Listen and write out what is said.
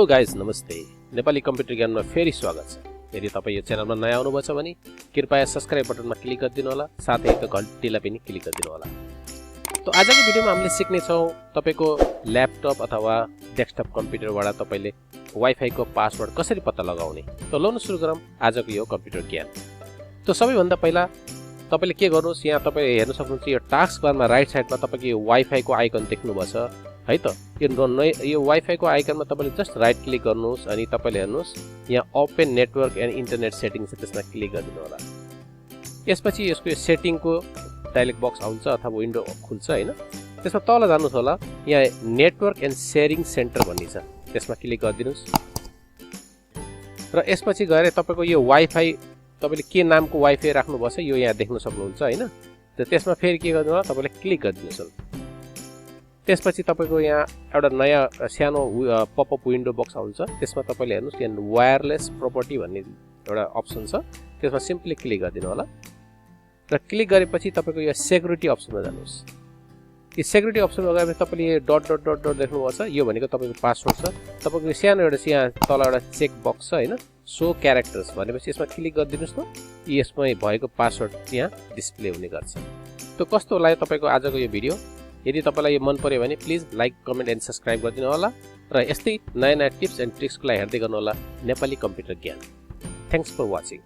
Hello guys, नमस्ते। Nepali computer ज्ञानमा फेरि स्वागत छ। यदि तपाईँ यो च्यानलमा नयाँ आउनुभएको छ भने कृपया सब्स्क्राइब बटनमा क्लिक गरिदिनु होला, साथै त्यो घन्टीलाई पनि क्लिक गरिदिनु होला। तो आजको भिडियोमा हामीले सिक्ने छौं तपाईको ल्यापटप अथवा डेस्कटप कम्प्युटरबाट तपाईले वाइफाई को पासवर्ड कसरी पत्ता लगाउने। तो लौन सुरु गरौँ आजको यो कम्प्युटर ज्ञान। तो सबैभन्दा पहिला तपाईले के गर्नुस्, यहाँ तपाईले हेर्न सक्नुहुन्छ यो टास्क बारमा राइट साइडमा तपाईको यो वाइफाई को आइकन देख्नुभछ है त। यो वाइफाई को आइकनमा तपाईले जस्ट राइट क्लिक गर्नुस् अनि तपाईले हेर्नुस् यहाँ open network and internet settings छ, त्यसमा क्लिक गरिदिनु होला। यसपछि यसको यो सेटिङ को डायलग बक्स आउँछ अथवा विन्डो खुल्छ हैन। त्यसमा तल जानुस् होला, यहाँ नेटवर्क एन्ड शेयरिङ सेन्टर भन्ने छ, त्यसमा क्लिक गरिदिनुस्। र यसपछि गएर तपाईको यो वाइफाई तपाईले के नामको वाइफाई राख्नु भछ यो यहाँ देख्न सक्नुहुन्छ हैन। त त्यसमा फेरि के गर्नु होला, तपाईले क्लिक गरिदिनुस्। त्यसपछि तपाईको यहाँ एउटा नयाँ सानो पपअप विन्डो बक्स आउँछ, त्यसमा तपाईले हेर्नुस् यहाँ वायरलेस प्रपर्टी भन्ने एउटा अप्सन छ, त्यसमा सिम्पली क्लिक गरिदिनु होला। र क्लिक गरेपछि तपाईको यो सेक्युरिटी अप्सनमा जानुस्। यो सेक्युरिटी अप्सनमा गएपछि तपाईले यो डट डट डट डट देख्नुभछ, यो भनेको तपाईको पासवर्ड छ। तपाईको सानो एउटा यहाँ तल एउटा चेक बक्स छ हैन, सो क्यारेक्टर्स भनेपछि यसमा क्लिक गरिदिनुस् न, यसमा भएको पासवर्ड यहाँ डिस्प्ले हुने गर्छ। त कस्तो लाग्यो तपाईको आजको यो भिडियो? यदि तपाईलाई यो मन पर्यो भने please like, comment and subscribe गरिदिनु होला र यस्तै नयाँ नयाँ टिप्स एन्ड ट्रिक्सको लागि हेर्दै गर्नु होला नेपाली कम्प्युटर ज्ञान। Thanks for watching.